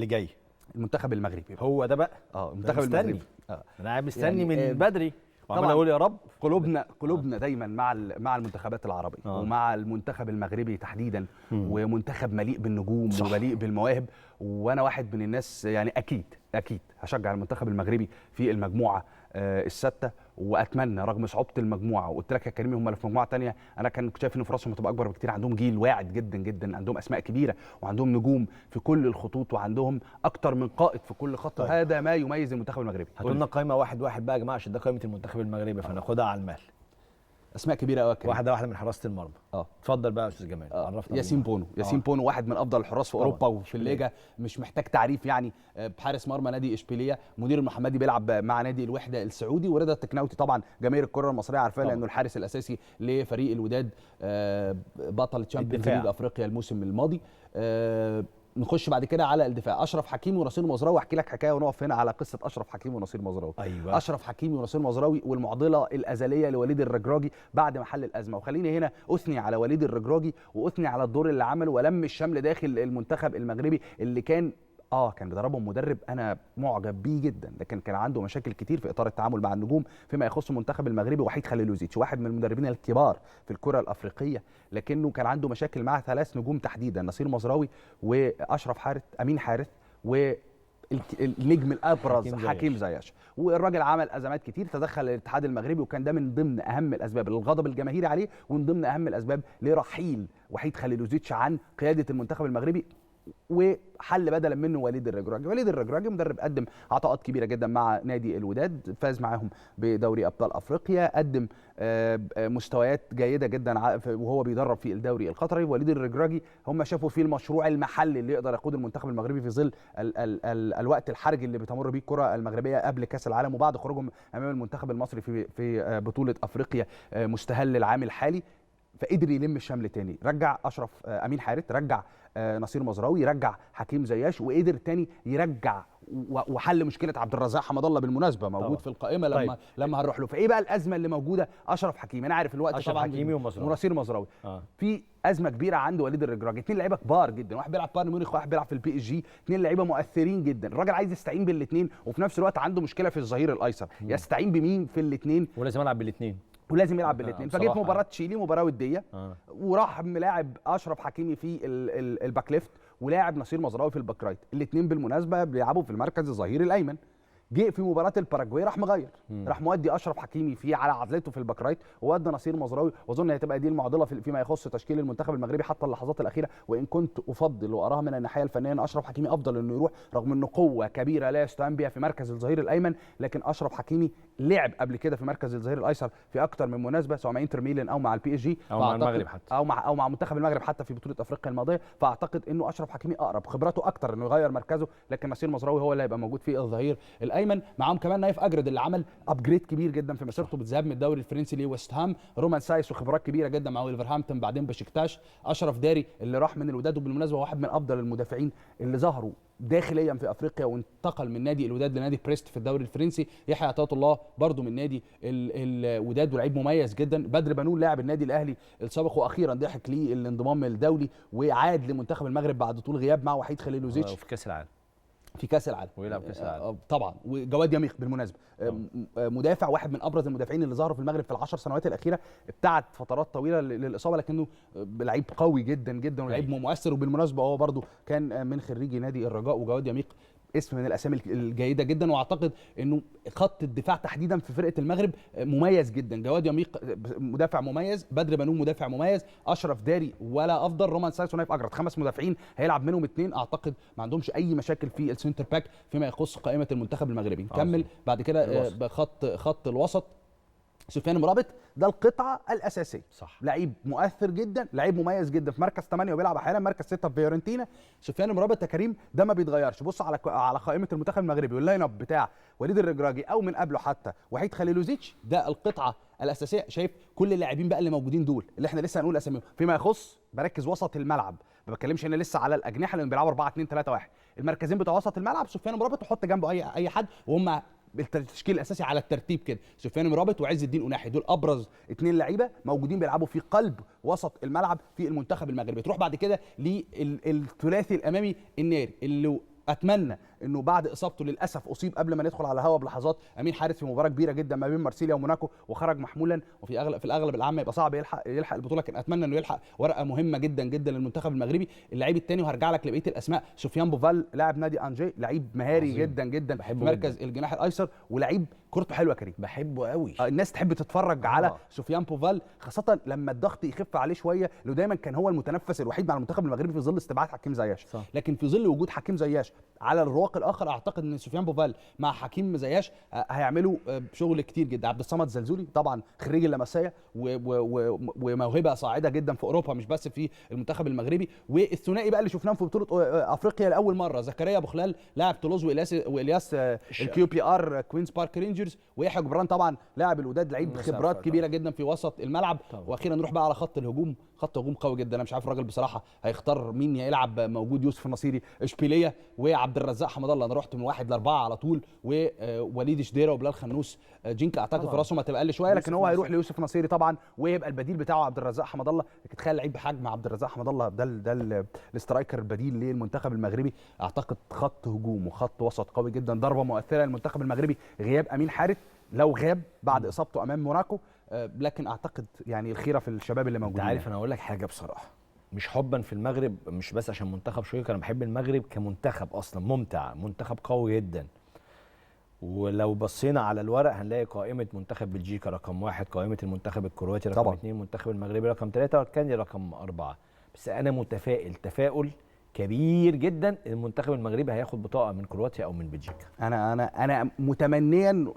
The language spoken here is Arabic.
اللي جاي المنتخب المغربي هو ده بقى. المنتخب المغربي. انا قاعد مستني يعني من بدري وعمال طبعاً اقول يا رب. قلوبنا دايما مع المنتخبات العربيه ومع المنتخب المغربي تحديدا. ومنتخب مليء بالنجوم ومليء بالمواهب، وانا واحد من الناس يعني اكيد هشجع المنتخب المغربي في المجموعه السادسه. واتمنى رغم صعوبه المجموعه، وقلت لك يا كريم هم اللي في مجموعه ثانيه انا كنت شايف ان فرصهم هتبقى اكبر بكتير. عندهم جيل واعد جدا جدا، عندهم اسماء كبيره وعندهم نجوم في كل الخطوط وعندهم اكتر من قائد في كل خط. طيب. هذا ما يميز المنتخب المغربي. هاتوا لنا قائمه واحد واحد بقى يا جماعه، عشان ده قائمه المنتخب المغربي فناخدها على المال. اسماء كبيره قوي واحده واحده من حراسه المرمى. اتفضل بقى يا استاذ جمال. عرفنا ياسين بونو واحد من افضل الحراس في اوروبا وفي الليجا، مش محتاج تعريف يعني. بحارس مرمى نادي اشبيليه، مدير المحمدي بيلعب مع نادي الوحده السعودي. ورضا التكناوتي طبعا جماهير الكره المصريه عارفاه لانه الحارس الاساسي لفريق الوداد، بطل تشامبيونز ليج افريقيا الموسم الماضي. نخش بعد كده على الدفاع، اشرف حكيمي ونصير مزراوي. احكي لك حكايه ونقف هنا على قصه اشرف حكيمي ونصير مزراوي. أيوة. اشرف حكيمي ونصير مزراوي والمعضله الازليه لوليد الرجراجي بعد ما حل الازمه. وخليني هنا اثني على وليد الرجراجي واثني على الدور اللي عمله ولم الشمل داخل المنتخب المغربي اللي كان بيدربهم مدرب انا معجب بيه جدا، لكن كان عنده مشاكل كتير في اطار التعامل مع النجوم فيما يخص المنتخب المغربي. وحيد خليلوزيتش واحد من المدربين الكبار في الكره الافريقيه، لكنه كان عنده مشاكل مع 3 نجوم تحديدا، نصير مزراوي واشرف حارث، امين حارث، والنجم الابرز حكيم زياش. والراجل عمل ازمات كتير، تدخل الاتحاد المغربي، وكان ده من ضمن اهم الاسباب للغضب الجماهيري عليه ومن ضمن اهم الاسباب لرحيل وحيد خليلوزيتش عن قياده المنتخب المغربي، وحل بدلا منه وليد الرجراجي. وليد الرجراجي مدرب قدم عطاءات كبيره جدا مع نادي الوداد، فاز معاهم بدوري ابطال افريقيا، قدم مستويات جيده جدا وهو بيدرب في الدوري القطري. وليد الرجراجي هم شافوا فيه المشروع المحلي اللي يقدر يقود المنتخب المغربي في ظل الوقت الحرج اللي بتمر بيه الكره المغربيه قبل كاس العالم وبعد خروجهم امام المنتخب المصري في بطوله افريقيا مستهل العام الحالي. فقدر يلم الشمل تاني، رجع اشرف امين حارث، رجع نصير مزراوي، رجع حكيم زياش، وقدر تاني يرجع وحل مشكله عبد الرزاق حمد الله بالمناسبه موجود طبعا في القائمه لما هنروح له. فايه بقى الازمه اللي موجوده؟ اشرف حكيمي، انا عارف الوقت أشرف طبعا حكيمي ونصير مزراوي. في ازمه كبيره عند وليد الرجراجي، 2 لعيبه كبار جدا، واحد بيلعب بايرن ميونخ وواحد بيلعب في البي اس جي، 2 لعيبه مؤثرين جدا. الراجل عايز يستعين بالاثنين وفي نفس الوقت عنده مشكله في الظهير الايسر، يستعين بمين في الاثنين؟ ولازم العب بالاثنين فجيت مباراه تشيلي مباراه وديه وراح ملاعب اشرف حكيمي في الباك ليفت ولاعب نصير مزراوي في الباك رايت. الاثنين بالمناسبه بيلعبوا في المركز الظهير الايمن. جه في مباراه الباراجواي راح مغير، راح مودي اشرف حكيمي على عزلته في الباك رايت وودى نصير مزراوي. واظن هتبقى دي المعضله فيما يخص تشكيل المنتخب المغربي حتى اللحظات الاخيره. وان كنت افضل واراها من الناحيه الفنيه ان اشرف حكيمي افضل انه يروح، رغم انه قوه كبيره لا يستهان بها في مركز الظهير الايمن، لكن اشرف حكيمي لعب قبل كده في مركز الظهير الايسر في اكتر من مناسبه، سواء مع انتر ميلان او مع البي اس جي او مع المغرب حتى او مع منتخب المغرب حتى في بطوله افريقيا الماضيه. فاعتقد انه اشرف حكيمي اقرب، خبراته اكتر انه يغير مركزه، لكن نصير مزراوي هو اللي هيبقى موجود في الظهير الايمن. معاهم كمان نايف اجرد اللي عمل ابجريد كبير جدا في مسيرته بالذهاب من الدوري الفرنسي لويست هام، رومان سايس وخبرات كبيره جدا مع ولفرهامبتون بعدين بشكتاش، اشرف داري اللي راح من الوداد وبالمناسبه واحد من افضل المدافعين اللي ظهروا داخليا في افريقيا وانتقل من نادي الوداد لنادي بريست في الدوري الفرنسي، يحيى عطيه الله برده من نادي الوداد ولاعيب مميز جدا، بدر بنون لاعب النادي الاهلي السابق واخيرا ضحك ليه الانضمام الدولي وعاد لمنتخب المغرب بعد طول غياب مع وحيد خليلوزيتش في كاس العالم ويلعب كاس العالم طبعا. وجواد يميخ بالمناسبه مدافع واحد من ابرز المدافعين اللي ظهروا في المغرب في ال10 سنوات الاخيره، ابتعد فترات طويله للاصابه لكنه لعيب قوي جدا جدا ولعيب مؤثر. وبالمناسبه هو برده كان من خريجي نادي الرجاء، وجواد يميخ اسم من الاسامي الجيده جدا. واعتقد انه خط الدفاع تحديدا في فرقه المغرب مميز جدا، جواد يميق مدافع مميز، بدر بنون مدافع مميز، اشرف داري ولا افضل، رومان سايس ونايف اجرد، 5 مدافعين هيلعب منهم 2 اعتقد ما عندهمش اي مشاكل في السنتر باك فيما يخص قائمه المنتخب المغربي. نكمل بعد كده بخط الوسط. سفيان مرابط ده القطعه الاساسيه، صح، لعيب مؤثر جدا، لعيب مميز جدا في مركز 8 وبيلعب احيانا مركز 6 في فيورنتينا. سفيان مرابط يا كريم ده ما بيتغيرش، بص على قائمه المنتخب المغربي واللاين اب بتاع وليد الرجراجي او من قبله حتى وحيد خليلوزيتش، ده القطعه الاساسيه. شايف كل اللاعبين بقى اللي موجودين دول اللي احنا لسه هنقول اساميهم فيما يخص، بركز وسط الملعب، ما بتكلمش هنا لسه على الاجنحه لان بيلعبوا 4 2 3 1، المركزين بتوع وسط الملعب سفيان مرابط وحط جنبه اي حد، وهم بالتشكيل الاساسي على الترتيب كده، سفيان مرابط وعز الدين قناحي، دول ابرز 2 لعيبه موجودين بيلعبوا في قلب وسط الملعب في المنتخب المغربي. تروح بعد كده للثلاثي الامامي الناري اللي اتمنى انه بعد اصابته للاسف اصيب قبل ما ندخل على الهوا بلحظات امين حارس في مباراه كبيره جدا ما بين مارسيليا وموناكو وخرج محمولا، وفي اغلب في الاغلب العام يبقى صعب يلحق البطوله، لكن اتمنى انه يلحق ورقه مهمه جدا جدا للمنتخب المغربي. اللعيب الثاني وهرجع لك لبقيه الاسماء، سفيان بوفال لاعب نادي انجي، لعيب مهاري عظيم. جدا جدا في بحبه مركز جدا. الجناح الايسر، ولعيب كورته حلوه كريم. بحبه قوي. الناس تحب تتفرج على سفيان بوفال، خاصه لما الضغط يخف عليه شويه، لو دايما كان هو المتنفس الوحيد مع المنتخب المغربي في ظل استبعاد حكيم زياش. صح. لكن في ظل وجود حكيم زياش على الرواق الاخر، اعتقد ان سفيان بوفال مع حكيم زياش هيعملوا شغل كتير جدا. عبد الصمد زلزولي طبعا خريج اللمسيه وموهبه صاعده جدا في اوروبا مش بس في المنتخب المغربي. والثنائي بقى اللي شفناهم في بطوله افريقيا لاول مره، زكريا ابو خلال لاعب تولوز والياس الكيو بي ار كوينز بارك رينجرز، ويحيى جبران طبعا لاعب الوداد، لعيب خبرات كبيره جدا في وسط الملعب. واخيرا نروح بقى على خط الهجوم، خط هجوم قوي جدا. انا مش عارف الراجل بصراحه هيختار مين يلعب موجود، يوسف النصيري، اشبيليه، وعبد الرزاق حمد الله. انا رحت من 1 ل4 على طول، ووليد شديره وبلال خنوس. جينكا اعتقد فرصهم هتبقى اقل شويه، لكن هو هيروح ليوسف النصيري طبعا، ويبقى البديل بتاعه عبد الرزاق حمد الله. تخيل لعيب بحجم عبد الرزاق حمد الله، ده الاسترايكر البديل للمنتخب المغربي. اعتقد خط هجوم وخط وسط قوي جدا، ضربه مؤثره للمنتخب المغربي. غياب امين حارث لو غاب بعد اصابته امام موناكو، لكن اعتقد يعني الخيره في الشباب اللي موجودين. انت عارف انا اقول لك حاجه بصراحه، مش حبا في المغرب، مش بس عشان منتخب شقيق، انا بحب المغرب كمنتخب اصلا ممتع، منتخب قوي جدا. ولو بصينا على الورق هنلاقي قائمه منتخب بلجيكا رقم 1، قائمه المنتخب الكرواتي رقم 2، منتخب المغربي رقم 3، والكندي رقم 4. بس انا متفائل تفاؤل كبير جدا المنتخب المغربي هياخد بطاقه من كرواتيا او من بلجيكا. انا متمنيا